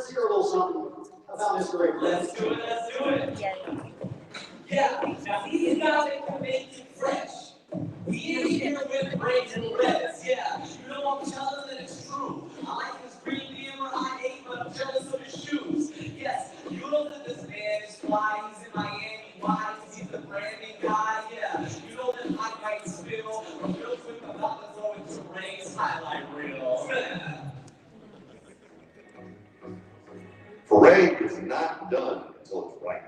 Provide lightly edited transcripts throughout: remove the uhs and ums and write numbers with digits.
let's hear a little something about Mr. Ray. Let's do it. Yeah, now these guys ain't make it fresh. We in here with braids and reds, yeah. You know I'm telling that it's true. I like his green beamer I8, but I'm jealous of his shoes. Yes, you know that this man is fly, he's in Miami, why? Because he's the branding guy, yeah. You know that I might spill, I'm real quick about to throw into Ray's highlight reel. For Ray, it's not done until it's right.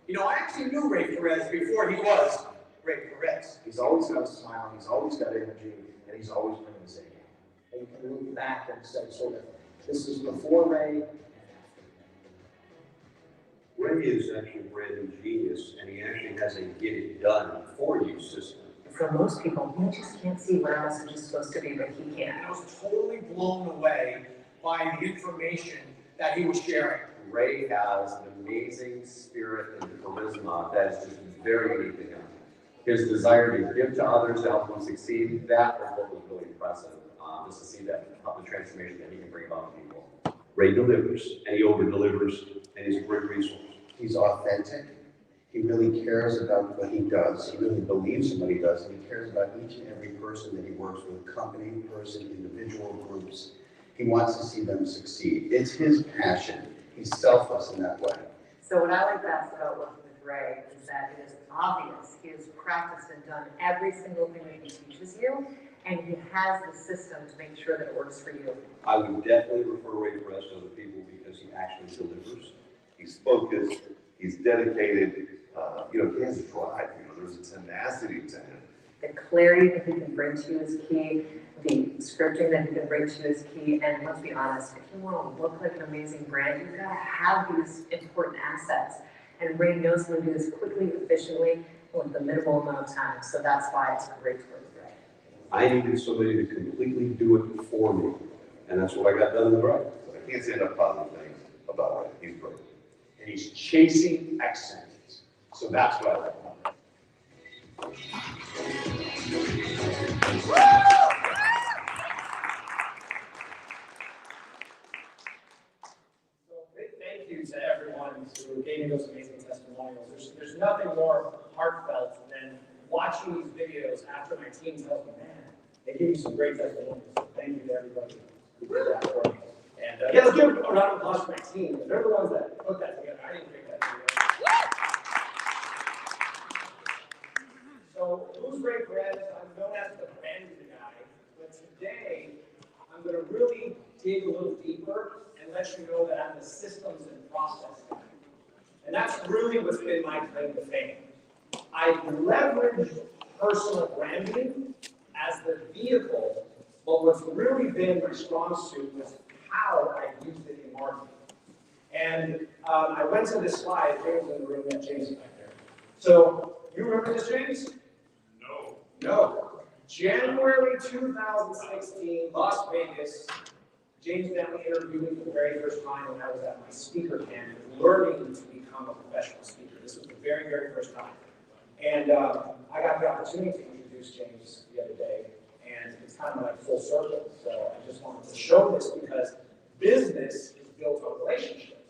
You know, I actually knew Ray Perez before he was Ray Perez. He's always got a smile, he's always got energy, and he's always bringing his A game. And you can look back and say, sort of, this is before Ray and after Ray is actually a brand new genius, and he actually has a get it done for you system. For most people, you just can't see what our message is supposed to be, but he can. I was totally blown away by the information that he was sharing. Ray has an amazing spirit and charisma that is just very unique to him. His desire to give to others to help them succeed, that was what was really impressive, just to see that, the transformation that he can bring about in people. Ray delivers, and he over-delivers, and he's a great resource. He's authentic. He really cares about what he does. He really believes in what he does, and he cares about each and every person that he works with, company, person, individual, groups. He wants to see them succeed. It's his passion. He's selfless in that way. So what I like best about working with Ray is that it is obvious. He has practiced and done every single thing that he teaches you, and he has the system to make sure that it works for you. I would definitely refer Ray Perez to other people because he actually delivers. He's focused, he's dedicated, he has a drive, there's a tenacity to him. The clarity that he can bring to you is key. The scripting that he can bring to you is key. And let's be honest, if you want to look like an amazing brand, you've got to have these important assets. And Ray knows how to do this quickly, efficiently, and with the minimal amount of time. So that's why it's great to work with Ray. I needed somebody to completely do it for me, and that's what I got done in the Ray. I can't say enough positive things about Ray. He's great. And he's chasing excellence. So that's what I like about him. Thank you to everyone who gave me those amazing testimonials. There's nothing more heartfelt than watching these videos after my team tells me, man, they give you some great testimonials. So thank you to everybody who did that for me. And yeah, let's give a round of applause for my team. They're the ones that put that together. I didn't create that video. So who's Ray Perez? I'm known as the branding guy, but today I'm going to really dig a little deeper and let you know that I'm the systems and process guy. And that's really what's been my claim to fame. I leverage personal branding as the vehicle, but what's really been my strong suit was how I used it in marketing. And I went to this slide. James in the room, that James is back there. So you remember this, James? No. January 2016, Las Vegas. James Bentley interviewed me for the very first time when I was at my speaker camp, learning to become a professional speaker. This was the very, very first time. And I got the opportunity to introduce James the other day, and it's kind of like full circle. So I just wanted to show this because business is built on relationships.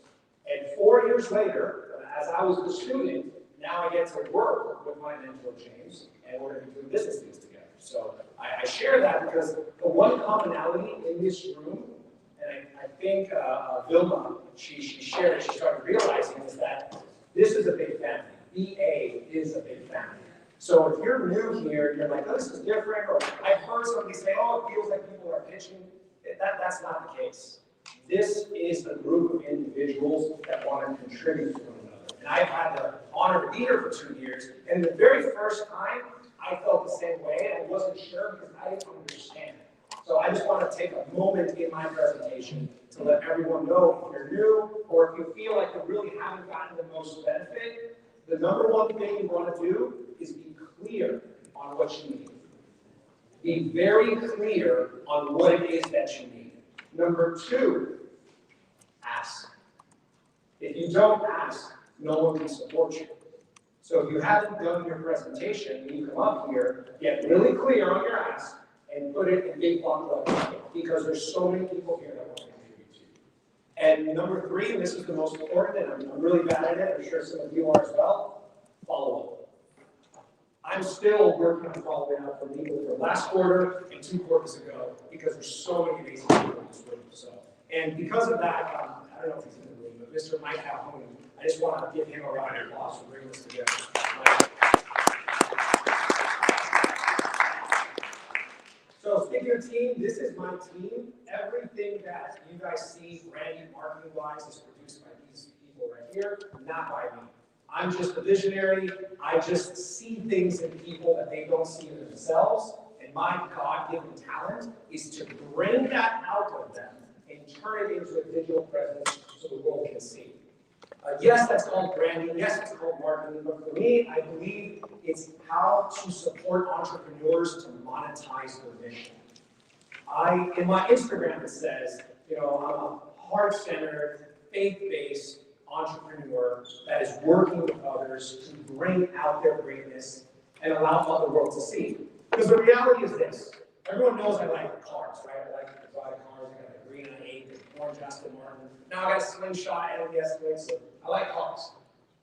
And 4 years later, as I was the student, now I get to work with my mentor, James, and we're going to be doing business things together. So I share that because the one commonality in this room, and I think Vilma, she shared it, she started realizing is that this is a big family. VA is a big family. So if you're new here, you're like, oh, this is different, or I've heard somebody say, oh, it feels like people are pitching. That's not the case. This is a group of individuals that want to contribute to one another. And I've had the honor to be here for 2 years, and the very first time, I felt the same way, and I wasn't sure because I didn't understand. So I just want to take a moment in my presentation to let everyone know if you're new, or if you feel like you really haven't gotten the most benefit, the number one thing you want to do is be clear on what you need. Be very clear on what it is that you need. Number two, ask. If you don't ask, no one can support you. So if you haven't done your presentation, you come up here, get really clear on your ask, and put it in big block letters, because there's so many people here that want to contribute to you. And number 3, and this is the most important, and I'm really bad at it, I'm sure some of you are as well, follow up. I'm still working on following up for people for last quarter and 2 quarters ago, because there's so many amazing people in this room. So, and because of that, I don't know if he's in the room, but Mr. Mike Calhoun, I just want to give him a round of applause for bringing this together. So speaking of team, this is my team. Everything that you guys see branding, marketing-wise, is produced by these people right here, not by me. I'm just a visionary. I just see things in people that they don't see in themselves. And my God-given talent is to bring that out of them and turn it into a digital presence so the world can see. Yes, that's called branding. Yes, it's called marketing. But for me, I believe it's how to support entrepreneurs to monetize their mission. In my Instagram, it says, I'm a heart-centered, faith-based entrepreneur that is working with others to bring out their greatness and allow other world to see. Because the reality is this. Everyone knows I like cars, right? I like exotic cars. I got a green I-8, the orange Aston Martin. Now I got a slingshot and a Escalade, so I like cars.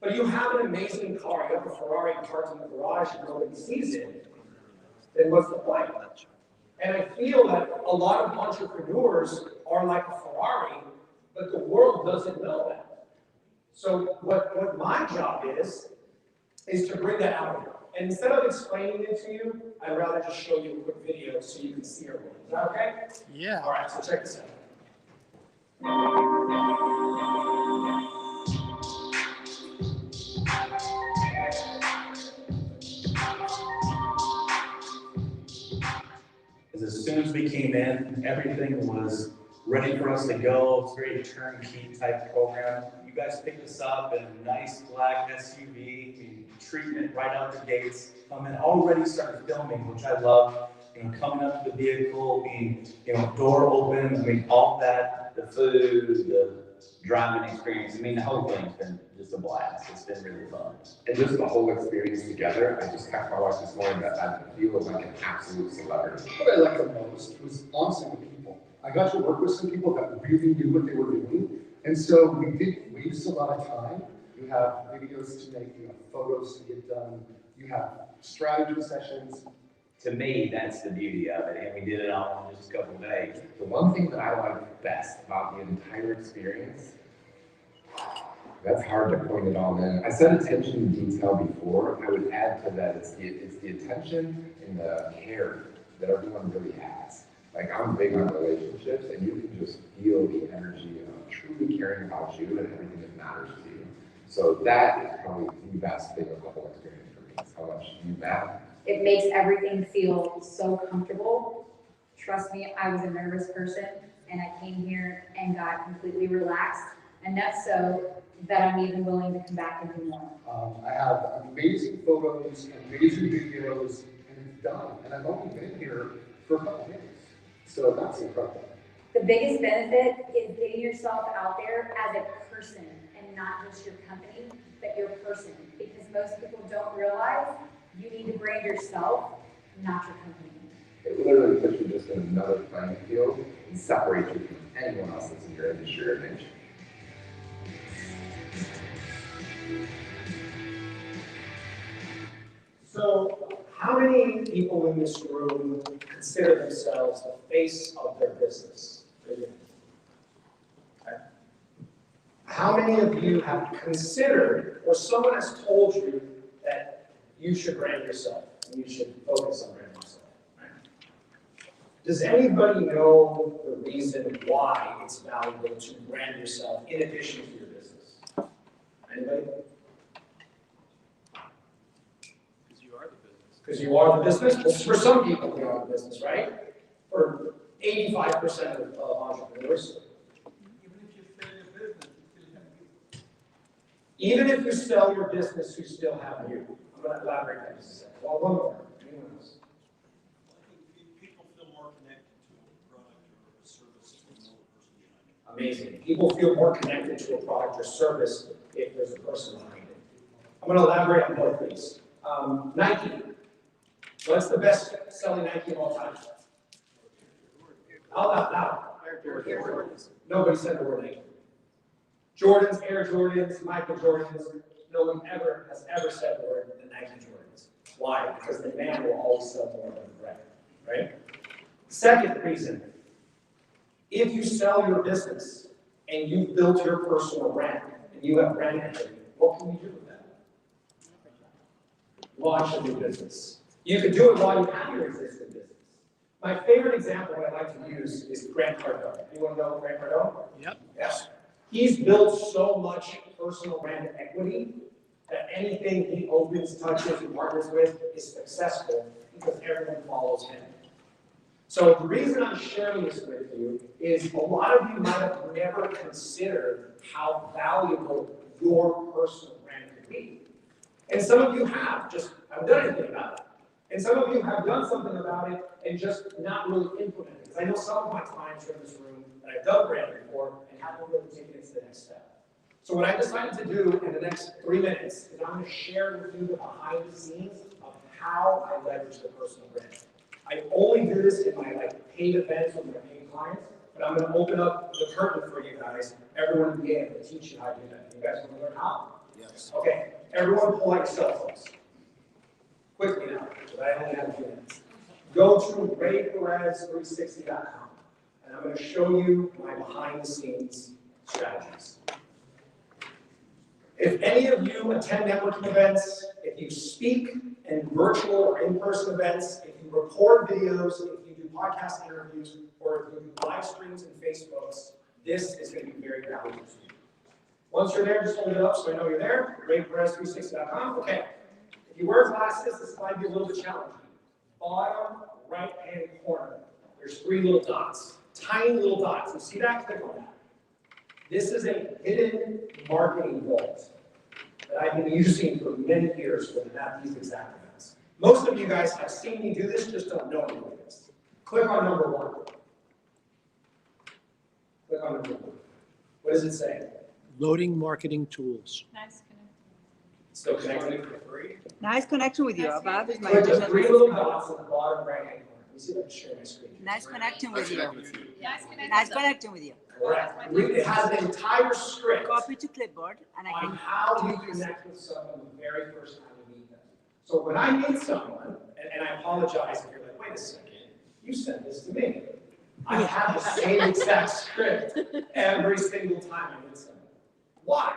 But you have an amazing car. You have a Ferrari parked in the garage and nobody sees it. Then what's the point? And I feel that a lot of entrepreneurs are like a Ferrari, but the world doesn't know that. So what my job is to bring that out. And instead of explaining it to you, I'd rather just show you a quick video so you can see everyone. Is that okay? Yeah. All right, so check this out. As soon as we came in, everything was ready for us to go. It's a very turnkey type program. You guys picked us up in a nice black SUV, treatment right out the gates, and already started filming, which I love. Coming up to the vehicle, being, door open, all that, the food, the driving experience. The whole thing's been just a blast. It's been really fun. And just the whole experience together, I just texted my wife this morning that I feel like an absolute celebrity. What I liked the most was honestly the people. I got to work with some people that really knew what they were doing. And so we didn't waste a lot of time. You have videos to make, photos to get done. You have strategy sessions. To me, that's the beauty of it, and we did it all in just a couple of days. The one thing that I liked best about the entire experience, that's hard to point it all in. I said attention to detail before. I would add to that, it's the attention and the care that everyone really has. Like, I'm big on relationships, and you can just feel the energy of truly caring about you and everything that matters to you. So that is probably the best thing of the whole experience for me, is how much you matter. It makes everything feel so comfortable. Trust me, I was a nervous person, and I came here and got completely relaxed, enough so that I'm even willing to come back and do more. I have amazing photos, amazing videos, and it's done. And I've only been here for a couple days. So that's incredible. The biggest benefit is getting yourself out there as a person and not just your company, but your person. Because most people don't realize you need to brand yourself, not your company. It literally puts you just in another playing field and separates you from anyone else that's in your industry or niche. So, how many people in this room consider themselves the face of their business? Okay. How many of you have considered, or someone has told you that you should brand yourself and you should focus on branding yourself? Right? Does anybody know the reason why it's valuable to brand yourself in addition to your business? Anybody? Because you are the business. Well, for some people, you are the business, right? For 85% of entrepreneurs. Even if you sell your business, you still have you. I'm going to elaborate on this a second. Well, one more. Anyone else? People feel more connected to a product or a service if they know the person behind it. Amazing. People feel more connected to a product or service if there's a person behind it. I'm going to elaborate on both of these. Nike. What's the best selling Nike of all time? Out loud. Nobody said the word Nike. Jordans, Air Jordans, Michael Jordans, no one has ever said the word the Nike Jordans. Why? Because the man will always sell more than the brand, right? Second reason, if you sell your business and you've built your personal brand and you have brand equity, what can you do with that? Launch a new business. You can do it while you have your existing business. My favorite example I like to use is Grant Cardone. Anyone know Grant Cardone? Yep. Yes. He's built so much personal brand equity that anything he opens, touches, and partners with is successful because everyone follows him. So the reason I'm sharing this with you is a lot of you might have never considered how valuable your personal brand could be. And some of you have, just haven't done anything about it. And some of you have done something about it and just not really implemented it. Because I know some of my clients are in this room that I've done branding for and haven't really taken it to the next step. So what I decided to do in the next 3 minutes is I'm going to share with you the behind the scenes of how I leverage the personal brand. I only do this in my paid events with my paid clients, but I'm going to open up the curtain for you guys. Everyone will be able to teach you how to do that. You guys want to learn how? Yes. Okay. Everyone pull out your cell phones. Quickly now, because I only have a few minutes. Go to RayPerez360.com, and I'm going to show you my behind-the-scenes strategies. If any of you attend networking events, if you speak in virtual or in-person events, if you record videos, if you do podcast interviews, or if you do live streams and Facebooks, this is going to be very valuable to you. Once you're there, just hold it up so I know you're there. RayPerez360.com. Okay. If you wear glasses, this might be a little bit challenging. Bottom right-hand corner, there's 3 little dots. Tiny little dots. You see that? Click on that. This is a hidden marketing vault that I've been using for many years for these exact events. Most of you guys have seen me do this, just don't know what it is. Click on number 1. Click on number 1. What does it say? Loading marketing tools. Nice Still connecting for free. Nice connection with you. Above is my Click the 3 little dots on the bottom right-hand corner. Let me see if I can share my screen. Nice connection with you. Nice connection with you. Correct. It has an entire script Copy to clipboard, and I on can how you connect with someone the very first time you meet them. So when I meet someone, and I apologize if you're like, wait a second, you sent this to me. I have the same exact script every single time I meet someone. Why?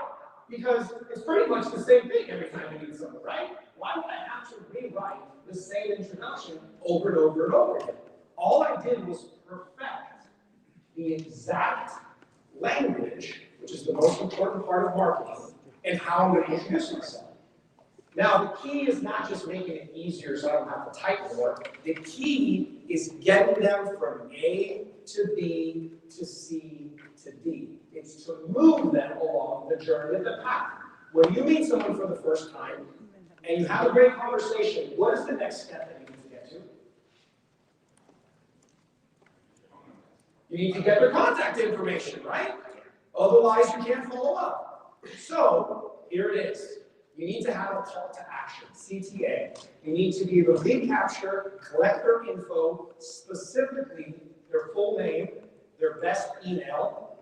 Because it's pretty much the same thing every time you meet someone, right? Why would I have to rewrite the same introduction over and over and over again? All I did was perfect the exact language, which is the most important part of marketing, and how I'm going to introduce myself. Now, the key is not just making it easier so I don't have to type more. The key is getting them from A to B to C to D. It's to move them along the journey of the path. When you meet someone for the first time and you have a great conversation, what is the next step that you need to get to? You need to get their contact information, right? Otherwise, you can't follow up. So, here it is. You need to have a call to action, CTA. You need to be able to lead capture, collect their info, specifically their full name, their best email,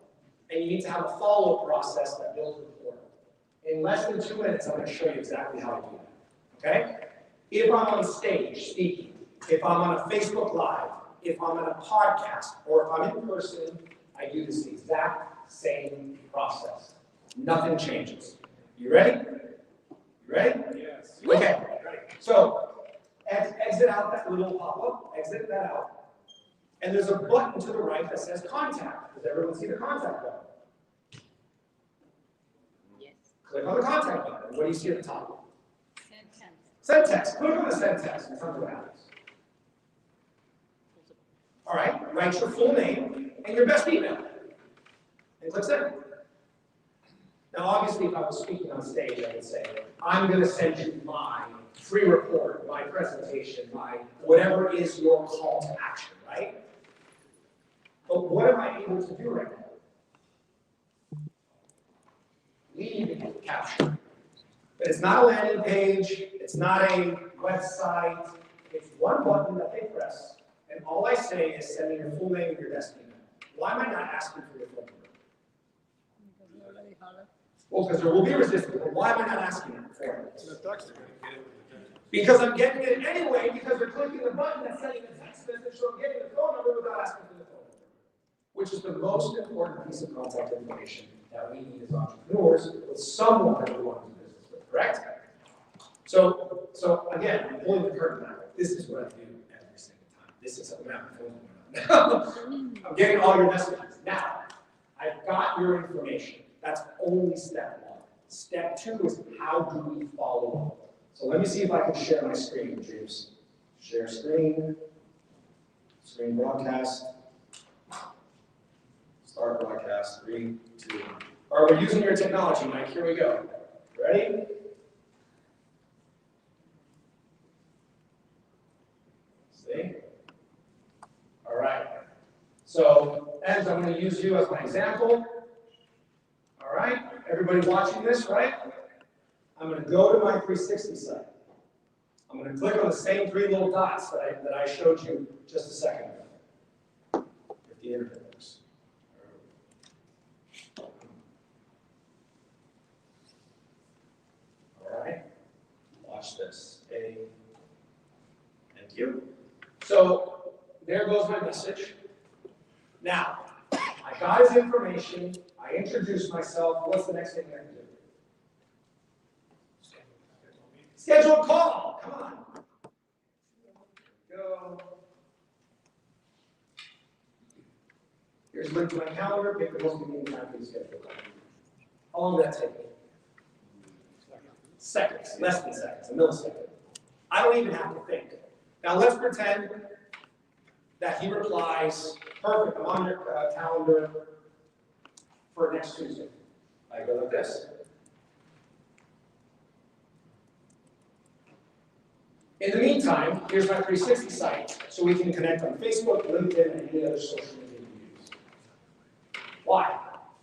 and you need to have a follow-up process that builds rapport. In less than 2 minutes, I'm going to show you exactly how to do that, okay? If I'm on stage speaking, if I'm on a Facebook Live, if I'm on a podcast, or if I'm in person, I do this exact same process. Nothing changes. You ready? You ready? Yes. Okay. So, exit out that little pop-up, exit that out. And there's a button to the right that says contact. Does everyone see the contact button? Yes. Click on the contact button. What do you see at the top? Send text. Send text. Click on the send text and tell me what happens. All right, write your full name and your best email. And click send. Now, obviously, if I was speaking on stage, I would say, I'm going to send you my free report, my presentation, my whatever is your call to action, right? But what am I able to do right now? Lead capture. But it's not a landing page. It's not a website. It's one button that they press, and all I say is send me your full name and your best email. Why am I not asking for your phone number? Well, because there will be resistance, but why am I not asking them for it? Because I'm getting it anyway, because they're clicking the button that's sending the text message, so I'm getting the phone number without asking for the phone number. Which is the most important piece of contact information that we need as entrepreneurs with someone that we want to do business with, correct? So again, I'm pulling the curtain back. This is what I do every single time. This is something I'm phone's I'm getting all your messages. Now, I've got your information. That's only step one. Step two is how do we follow up? So let me see if I can share my screen, James. Share screen. Screen broadcast. Start broadcast. 3, 2, 1. All right, we're using your technology, Mike. Here we go. Ready? See? All right. So, Ed, I'm going to use you as my example. All right. Everybody watching this, right? I'm going to go to my 360 site. I'm going to click on the same 3 little dots that I showed you just a second ago. If the internet works. All right. Watch this. Thank you. So there goes my message. Now, I got his information. I introduced myself. What's the next thing I can do? Schedule a call. Come on. Go. Here's a link to my calendar. Pick the most convenient time for the schedule. How long did that take me? Seconds. Less than seconds. A millisecond. I don't even have to think. Now let's pretend that he replies, perfect, I'm on your calendar for next Tuesday. I go like this. In the meantime, here's my 360 site, so we can connect on Facebook, LinkedIn, and any other social media we use. Why?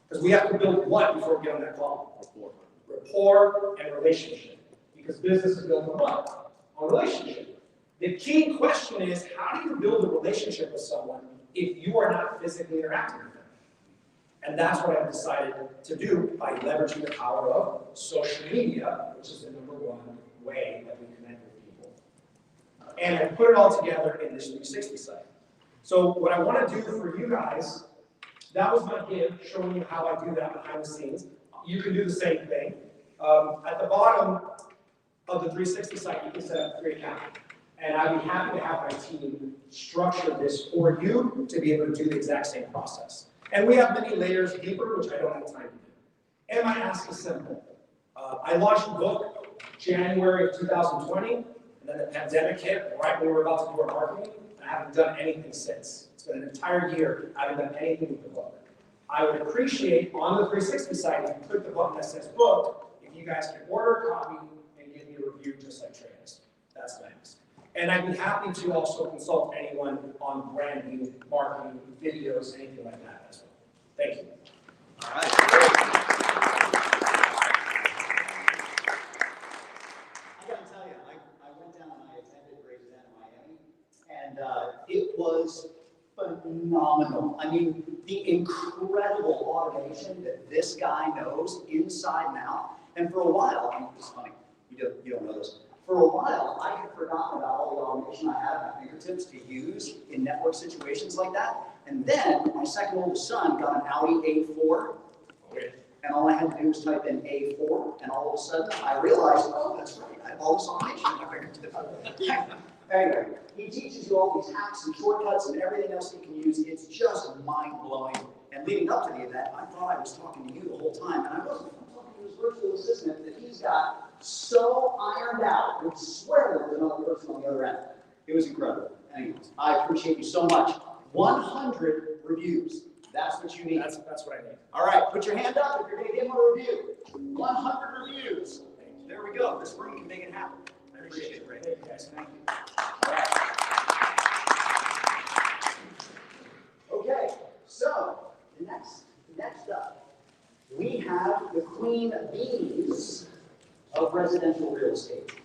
Because we have to build what before we get on that call? Rapport and relationship. Because business is built on what? On relationship. The key question is, how do you build a relationship with someone if you are not physically interacting with them? And that's what I've decided to do by leveraging the power of social media, which is the #1 way that we connect with people. And I put it all together in this 360 site. So what I want to do for you guys, that was my give, showing you how I do that behind the scenes. You can do the same thing. At the bottom of the 360 site, you can set up a free account. And I'd be happy to have my team structure this for you to be able to do the exact same process. And we have many layers deeper, which I don't have time to do. And my ask is simple. I launched a book January of 2020, and then the pandemic hit right when we were about to do our marketing, and I haven't done anything since. It's been an entire year, I haven't done anything with the book. I would appreciate on the 360 site, if you click the button that says book, if you guys can order a copy and give me a review just like Trey has. That's my ask. And I'd be happy to also consult anyone on branding, marketing, videos, anything like that as well. Thank you. All right. I gotta tell you, I went down and I attended Raise Event in Miami, and it was phenomenal. I mean, the incredible automation that this guy knows inside and out. And for a while, I mean, it's funny, you don't know this. For a while, I had forgotten about all the automation I had at my fingertips to use in network situations like that. And then my second oldest son got an Audi A4, and all I had to do was type in A4, and all of a sudden I realized, oh, that's right, I have all this automation at my fingertips. Anyway, he teaches you all these hacks and shortcuts and everything else you can use. It's just mind-blowing. And leading up to the event, I thought I was talking to you the whole time, and I wasn't. I'm talking to his virtual assistant that he's got so ironed out, I would swear there was another person on the other end. It was incredible. Anyways, I appreciate you so much. 100 reviews. That's what you need. That's what I need. All right, put your hand up if you're going to give him a review. 100 reviews. There we go. This room can make it happen. I appreciate it, Ray. Thank you, guys. Thank you. All right. Okay, so next up, we have the queen bees of residential real estate.